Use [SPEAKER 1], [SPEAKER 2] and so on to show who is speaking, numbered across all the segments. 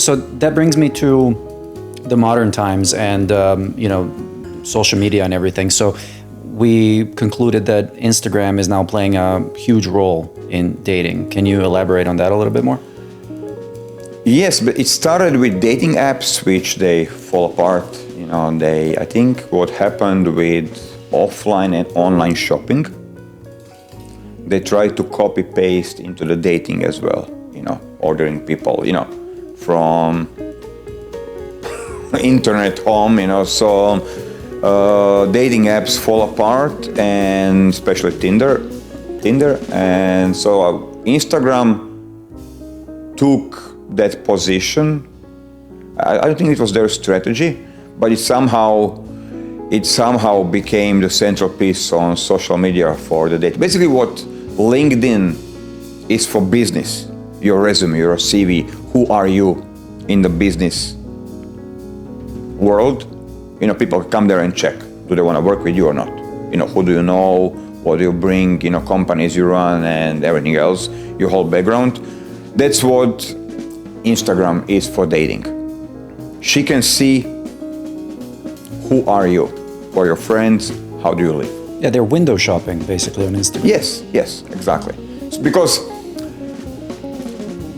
[SPEAKER 1] So that brings me to the modern times and social media and everything. So we concluded that Instagram is now playing a huge role in dating. Can you elaborate on that a little bit more?
[SPEAKER 2] Yes, but it started with dating apps, which they fall apart. I think what happened with offline and online shopping, they tried to copy paste into the dating as well. Ordering people, from internet home. So dating apps fall apart, and especially Tinder, and so Instagram took that position. I don't think it was their strategy, but it somehow became the central piece on social media for the date. Basically, what LinkedIn is for business, your resume, your CV, who are you in the business world? People come there and check, do they want to work with you or not? Who do you know, what do you bring, companies you run and everything else, your whole background. That's what Instagram is for dating. She can see who are you, who are your friends, how do you live.
[SPEAKER 1] Yeah, they're window shopping basically on Instagram.
[SPEAKER 2] Yes, exactly. It's because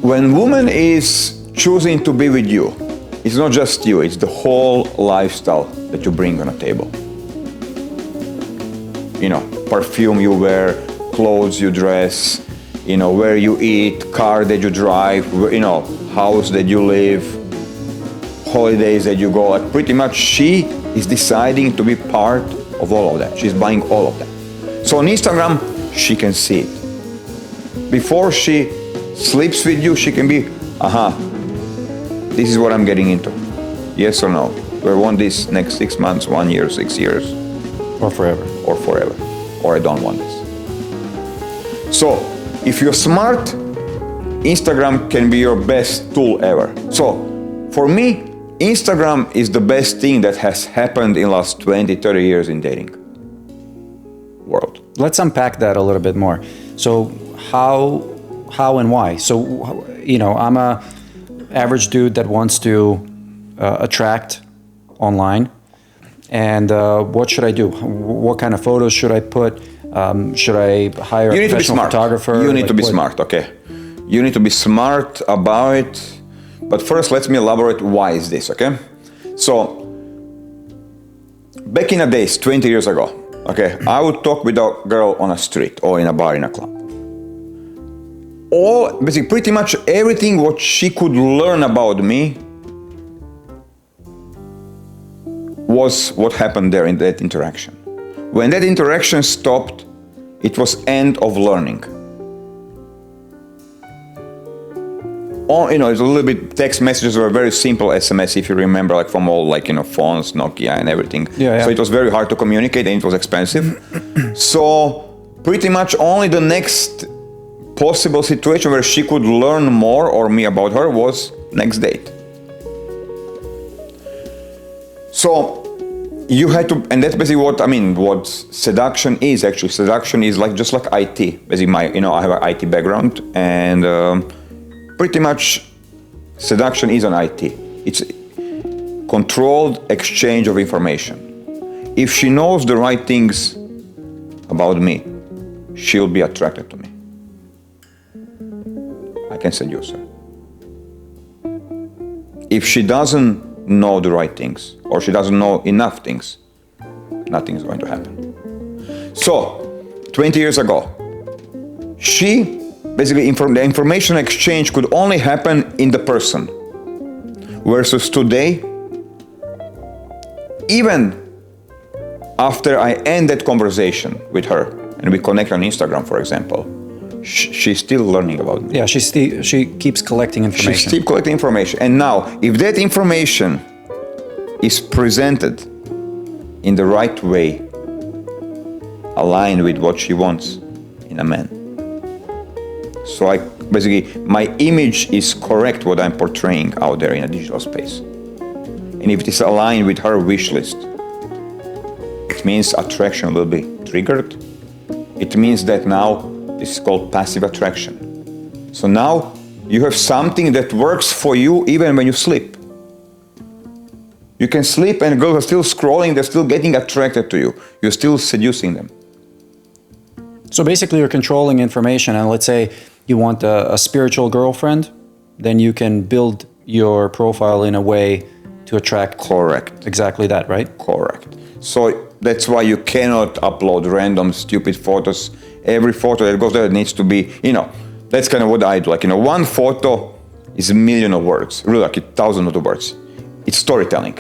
[SPEAKER 2] when woman is choosing to be with you, it's not just you, it's the whole lifestyle that you bring on a table. Perfume you wear, clothes you dress, where you eat, car that you drive, house that you live, holidays that you go. Like pretty much she is deciding to be part of all of that. She's buying all of that. So on Instagram, she can see it. Before she sleeps with you, she can be, this is what I'm getting into. Yes or no? Do I want this next 6 months, 1 year, 6 years?
[SPEAKER 1] Or forever.
[SPEAKER 2] Or forever. Or I don't want this. So, if you're smart, Instagram can be your best tool ever. So, for me, Instagram is the best thing that has happened in the last 20, 30 years in dating world.
[SPEAKER 1] Let's unpack that a little bit more. So, how and why? So, I'm a average dude that wants to attract online, and what should I do? What kind of photos should I put? Should I hire a professional photographer?
[SPEAKER 2] You need to be smart, okay? You need to be smart about it. But first, let me elaborate why is this, okay? So, back in the days, 20 years ago, okay, I would talk with a girl on a street or in a bar, in a club. Basically, pretty much everything what she could learn about me was what happened there in that interaction. When that interaction stopped, it was end of learning. It's a little bit, text messages were very simple SMS, if you remember, like from all phones, Nokia and everything.
[SPEAKER 1] Yeah.
[SPEAKER 2] So it was very hard to communicate and it was expensive. So pretty much only the next possible situation where she could learn more or me about her was next date. So you had to, and that's basically what seduction is actually. Seduction is just like IT. Basically I have an IT background, and pretty much seduction is an IT. It's controlled exchange of information. If she knows the right things about me, she'll be attracted to me. I can seduce her. If she doesn't know the right things, or she doesn't know enough things, nothing is going to happen. So, 20 years ago, the information exchange could only happen in the person. Versus today, even after I end that conversation with her, and we connect on Instagram, for example, she's still learning about me.
[SPEAKER 1] Yeah, she keeps collecting information.
[SPEAKER 2] She keeps collecting information. And now, if that information is presented in the right way, aligned with what she wants in a man. So my image is correct what I'm portraying out there in a digital space. And if it is aligned with her wish list, it means attraction will be triggered. It means that now this is called passive attraction. So now You have something that works for you even when you sleep. You can sleep and girls are still scrolling, they're still getting attracted to you. You're still seducing them.
[SPEAKER 1] So basically you're controlling information, and let's say you want a spiritual girlfriend, then you can build your profile in a way to attract.
[SPEAKER 2] Correct.
[SPEAKER 1] Exactly that, right?
[SPEAKER 2] Correct. So that's why you cannot upload random stupid photos. Every photo that goes there needs to be, that's kind of what I do. Like, one photo is a million of words, really like thousands of words. It's storytelling.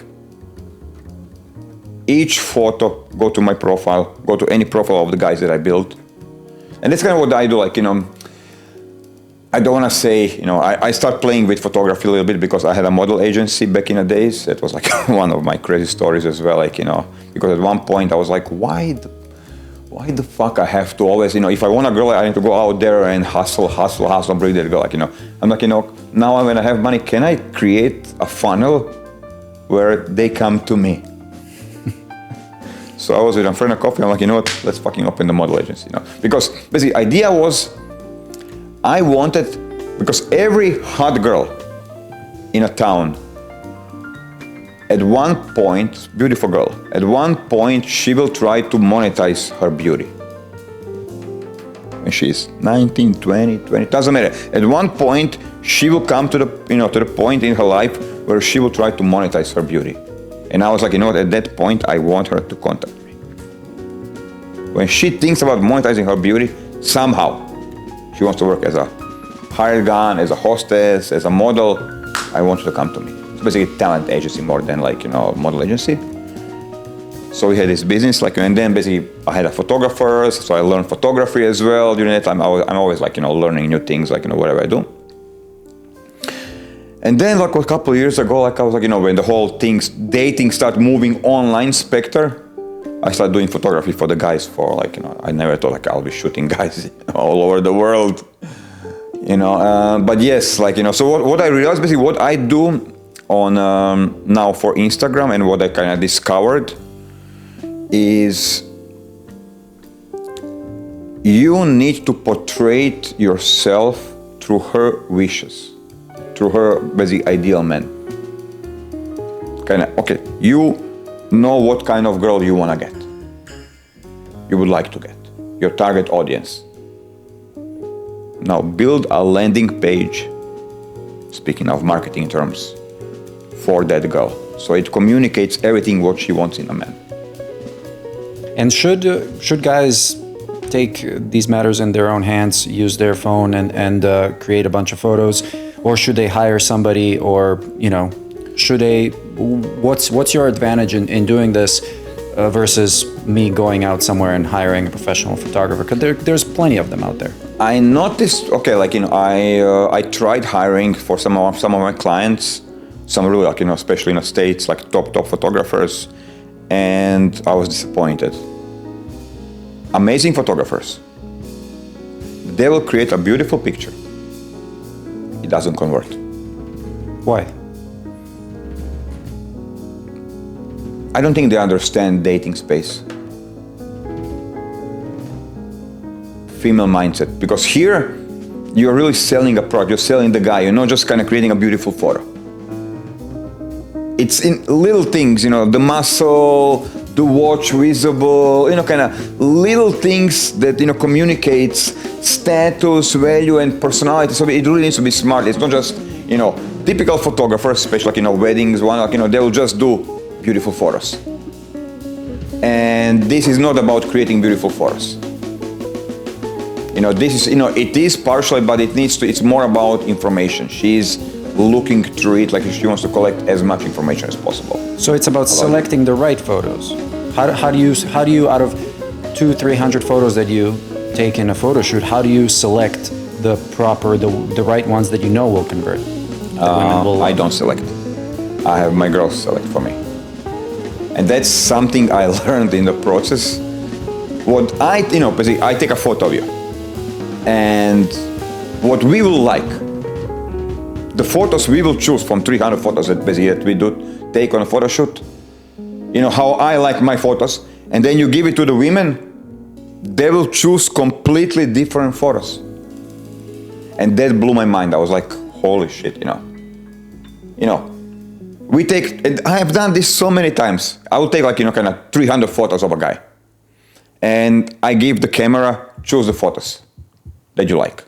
[SPEAKER 2] Each photo, go to my profile, go to any profile of the guys that I built. And that's kind of what I do. Like, I don't want to say, I start playing with photography a little bit because I had a model agency back in the days. That was like one of my crazy stories as well. Like, because at one point I was like, why the fuck I have to always, if I want a girl, I need to go out there and hustle, bring that girl. Like, I'm like, now when I have money, can I create a funnel where they come to me? So I was with a friend of coffee. I'm like, what? Let's fucking open the model agency. Because basically, the idea was, I wanted, because every hot girl in a town, at one point, beautiful girl, at one point she will try to monetize her beauty. When she's 19, 20, doesn't matter. At one point, she will come to the point in her life where she will try to monetize her beauty. And I was like, at that point, I want her to contact me. When she thinks about monetizing her beauty, somehow, she wants to work as a hired gun, as a hostess, as a model, I want her to come to me. It's basically a talent agency more than model agency. So we had this business, and then basically I had a photographer, so I learned photography as well. During that time, I'm always learning new things, whatever I do. And then a couple of years ago, I was when the whole dating started moving online specter, I started doing photography for the guys I never thought I'll be shooting guys all over the world, but yes, so what I realized basically what I do on now for Instagram and what I kind of discovered is you need to portray yourself through her wishes. Through her basic ideal man. You know what kind of girl you want to get. You would like to get. Your target audience. Now build a landing page, speaking of marketing terms, for that girl. So it communicates everything what she wants in a man.
[SPEAKER 1] And should guys take these matters in their own hands, use their phone and create a bunch of photos? Or should they hire somebody, or should they? What's your advantage in doing this versus me going out somewhere and hiring a professional photographer? Because there's plenty of them out there.
[SPEAKER 2] I noticed. I tried hiring for some of my clients, some really especially in the States, top photographers, and I was disappointed. Amazing photographers. They will create a beautiful picture. It doesn't convert.
[SPEAKER 1] Why?
[SPEAKER 2] I don't think they understand dating space. Female mindset. Because here, you're really selling a product, you're selling the guy, you're not just kind of creating a beautiful photo. It's in little things, the muscle, the watch visible, kind of little things that, communicates status, value, and personality. So it really needs to be smart. It's not just, typical photographers, especially weddings, they will just do beautiful photos. And this is not about creating beautiful photos. This is, it is partially, but it's more about information. She's looking through it, she wants to collect as much information as possible.
[SPEAKER 1] So it's about selecting the right photos. How do you out of 200-300 photos that you take in a photo shoot, how do you select the right ones that will convert?
[SPEAKER 2] I don't select. I have my girls select for me. And that's something I learned in the process. Basically, I take a photo of you. And what we will like, the photos we will choose from 300 photos that we do take on a photo shoot. How I like my photos. And then you give it to the women, they will choose completely different photos. And that blew my mind. I was like, holy shit, I have done this so many times. I will take kind of 300 photos of a guy. And I give the camera, choose the photos that you like.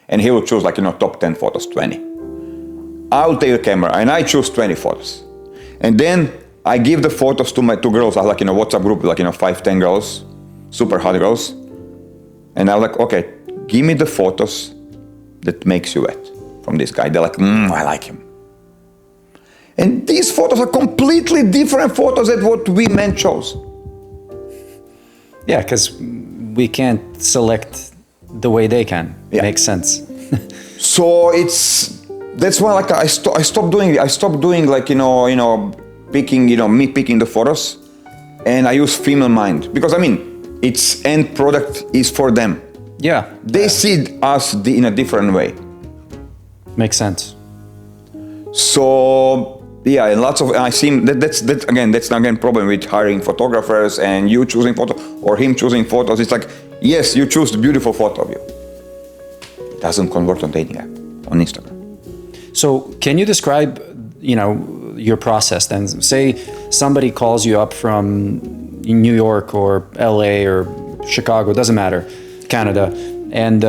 [SPEAKER 2] And he will choose top 10 photos, 20. I will take the camera and I choose 20 photos. And then I give the photos to my two girls. I have a WhatsApp group with 5, 10 girls, super hot girls. And I'm like, okay, give me the photos that makes you wet from this guy. They're like, I like him. And these photos are completely different photos than what we men chose.
[SPEAKER 1] Yeah, because we can't select the way they can.
[SPEAKER 2] Yeah.
[SPEAKER 1] Makes sense.
[SPEAKER 2] So that's why I stopped doing it. I stopped doing picking the photos, and I use female mind because its end product is for them.
[SPEAKER 1] Yeah.
[SPEAKER 2] They see us in a different way.
[SPEAKER 1] Makes sense.
[SPEAKER 2] So yeah, and I see that's again problem with hiring photographers and you choosing photo or him choosing photos. It's like, yes, you choose the beautiful photo of you. It doesn't convert on dating app, on Instagram.
[SPEAKER 1] So can you describe, your process then? Say somebody calls you up from New York or LA or Chicago, doesn't matter, Canada, and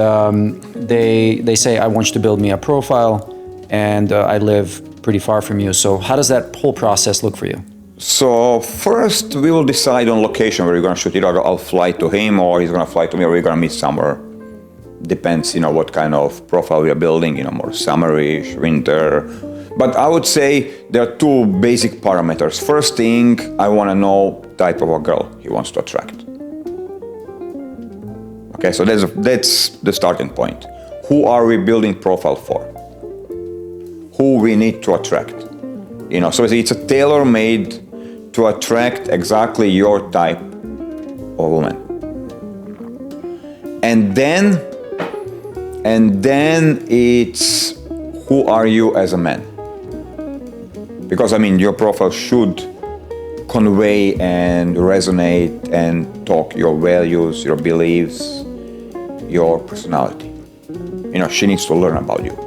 [SPEAKER 1] they say, I want you to build me a profile, and I live pretty far from you. So how does that whole process look for you?
[SPEAKER 2] So first we will decide on location where you're gonna shoot. Either I'll fly to him or he's gonna fly to me, or we're gonna meet somewhere. Depends, what kind of profile we are building, more summerish, winter. But I would say there are two basic parameters. First thing, I wanna know type of a girl he wants to attract. Okay, so that's the starting point. Who are we building profile for? Who we need to attract. So it's a tailor-made to attract exactly your type of woman. And then it's who are you as a man? Because your profile should convey and resonate and talk your values, your beliefs, your personality. She needs to learn about you.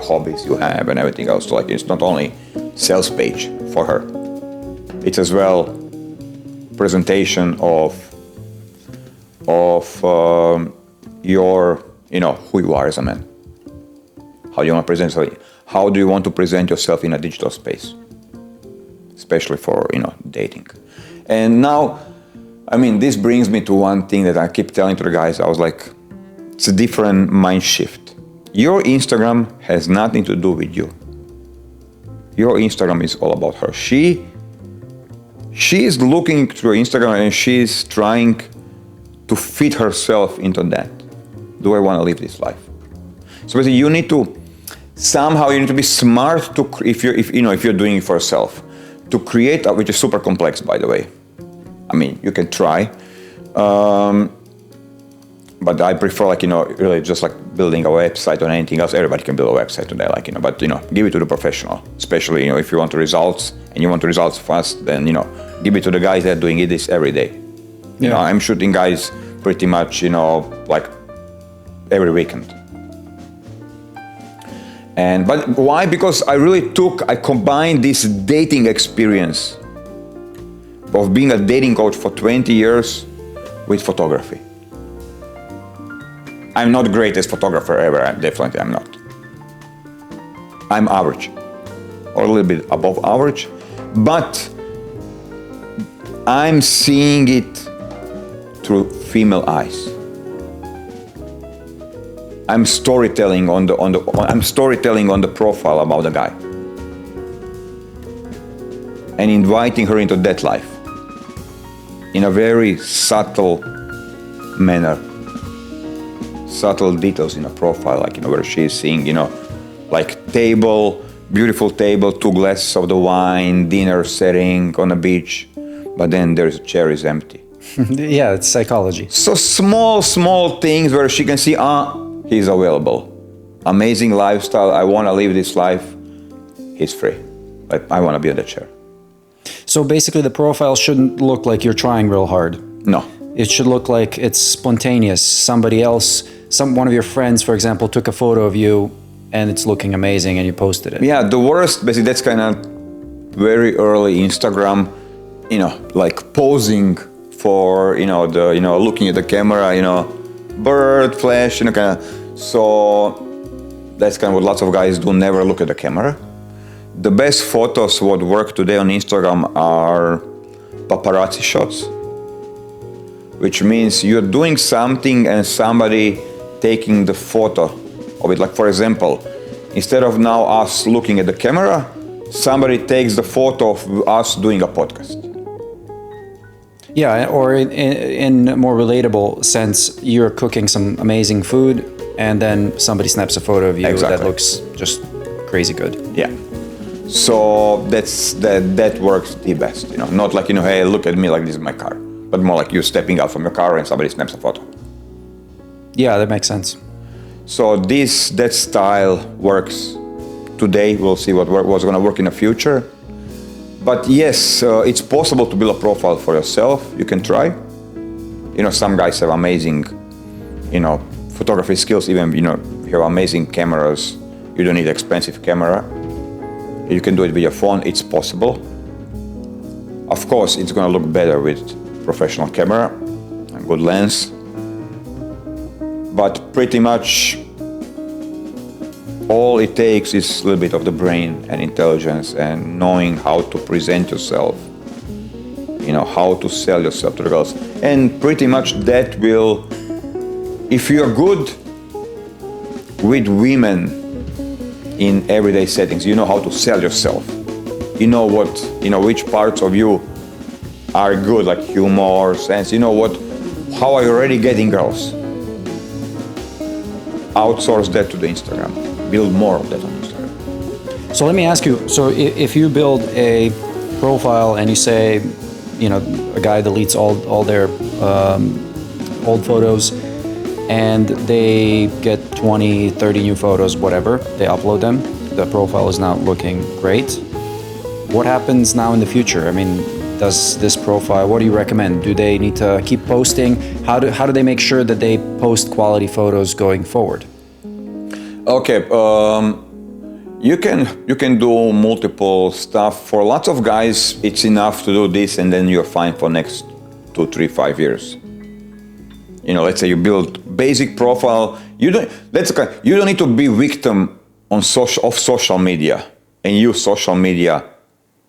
[SPEAKER 2] Hobbies you have and everything else. So it's not only sales page for her. It's as well presentation of your, who you are as a man. How do you want to present yourself? How do you want to present yourself in a digital space? Especially for, dating. And now, this brings me to one thing that I keep telling to the guys. I was like, it's a different mind shift. Your Instagram has nothing to do with you. Your Instagram is all about her. She is looking through Instagram and she's trying to fit herself into that. Do I want to live this life? So basically, you need to be smart to if you're doing it for yourself, to create, which is super complex, by the way. You can try. But I prefer really just building a website or anything else. Everybody can build a website today, but give it to the professional. Especially, if you want the results and you want the results fast, then, give it to the guys that are doing this every day.
[SPEAKER 1] Yeah.
[SPEAKER 2] I'm shooting guys pretty much, every weekend. But why? Because I combined this dating experience of being a dating coach for 20 years with photography. I'm not the greatest photographer ever, definitely I'm not. I'm average, or a little bit above average, but I'm seeing it through female eyes. I'm storytelling on the profile about the guy, and inviting her into that life in a very subtle manner. Subtle details in a profile, where she's seeing, beautiful table, 2 glasses of the wine, dinner setting on a beach, but then there's a chair is empty.
[SPEAKER 1] Yeah, it's psychology.
[SPEAKER 2] So small things where she can see, he's available. Amazing lifestyle, I want to live this life, he's free. I want to be on the chair.
[SPEAKER 1] So basically the profile shouldn't look like you're trying real hard.
[SPEAKER 2] No.
[SPEAKER 1] It should look like it's spontaneous. Somebody else one of your friends, for example, took a photo of you and it's looking amazing and you posted it.
[SPEAKER 2] Yeah, the worst, basically, that's kind of very early Instagram, like posing for, looking at the camera, bird, flash, kind of. So that's kind of what lots of guys do, never look at the camera. The best photos what work today on Instagram are paparazzi shots, which means you're doing something and somebody taking the photo of it. Like, for example, instead of now us looking at the camera, somebody takes the photo of us doing a podcast.
[SPEAKER 1] Yeah, or in a more relatable sense, you're cooking some amazing food and then somebody snaps a photo of you that looks just crazy good.
[SPEAKER 2] Yeah. So that works the best, Not like, hey, look at me, like this is my car, but more like you stepping out from your car and somebody snaps a photo.
[SPEAKER 1] Yeah, that makes sense.
[SPEAKER 2] So that style works today. We'll see what's going to work in the future. But yes, it's possible to build a profile for yourself. You can try. Some guys have amazing, photography skills. Even, you have amazing cameras. You don't need expensive camera. You can do it with your phone. It's possible. Of course, it's going to look better with professional camera and good lens. But pretty much all it takes is a little bit of the brain and intelligence and knowing how to present yourself, how to sell yourself to the girls. And pretty much that will, if you're good with women in everyday settings, you know how to sell yourself. You know which parts of you are good, like humor, sense, how are you already getting girls? Outsource that to the Instagram. Build more of that on Instagram.
[SPEAKER 1] So let me ask you, so if you build a profile and you say, a guy deletes all their old photos and they get 20, 30 new photos, whatever, they upload them, the profile is now looking great. What happens now in the future? I mean, does this profile, what do you recommend? Do they need to keep posting? How do they make sure that they post quality photos going forward?
[SPEAKER 2] Okay, you can do multiple stuff. For lots of guys, it's enough to do this and then you're fine for next 2, 3, 5 years. Let's say you build basic profile. You don't need to be victim of social media and use social media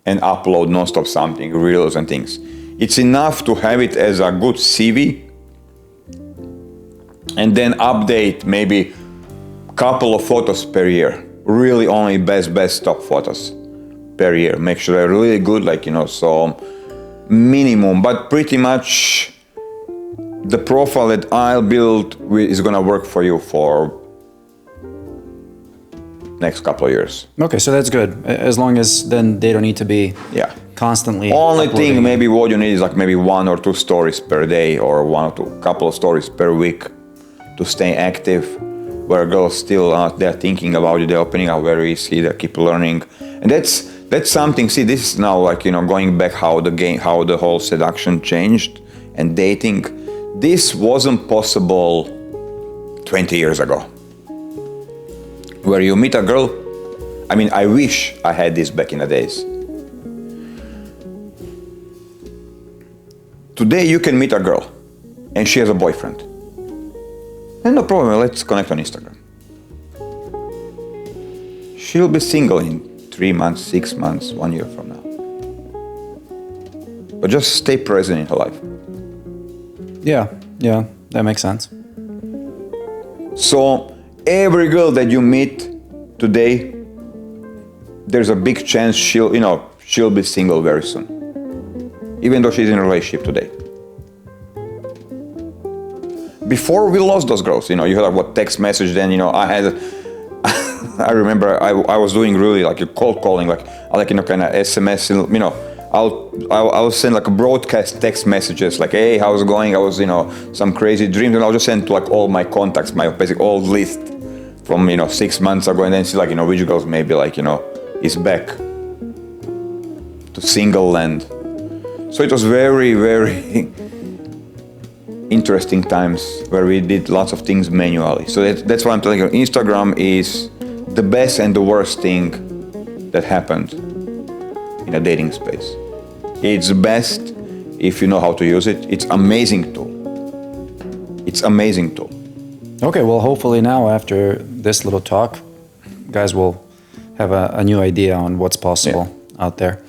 [SPEAKER 2] and upload non-stop something, reels and things. It's enough to have it as a good CV and then update maybe a couple of photos per year. Really only best top photos per year. Make sure they're really good, so minimum, but pretty much the profile that I'll build is gonna work for you for next couple of years.
[SPEAKER 1] Okay, so that's good. As long as then they don't need to be constantly
[SPEAKER 2] Only
[SPEAKER 1] uploading.
[SPEAKER 2] thing maybe what you need is like maybe 1 or 2 stories per day or 1 or 2 couple of stories per week to stay active, where girls still they're thinking about you, they're opening up, where is he, they keep learning. And that's something, see, this is now going back how the whole seduction changed and dating. This wasn't possible 20 years ago. Where you meet a girl, I wish I had this back in the days. Today you can meet a girl and she has a boyfriend. And no problem, let's connect on Instagram. She'll be single in 3 months, 6 months, 1 year from now. But just stay present in her life.
[SPEAKER 1] Yeah, that makes sense.
[SPEAKER 2] So every girl that you meet today, there's a big chance she'll be single very soon, even though she's in a relationship today. Before we lost those girls, you had text message. Then I remember I was doing really like a cold calling, kind of SMS. I'll send a broadcast text messages like, hey, how's it going? I was some crazy dreams, and I'll just send to all my contacts, my basic old list from 6 months ago, and then see which girls maybe is back to single land. So it was very, very interesting times where we did lots of things manually. So that's why I'm telling you, Instagram is the best and the worst thing that happened in a dating space. It's best if you know how to use it. It's amazing tool. It's amazing tool.
[SPEAKER 1] Okay, well, hopefully now after this little talk, guys will have a new idea on what's possible out there.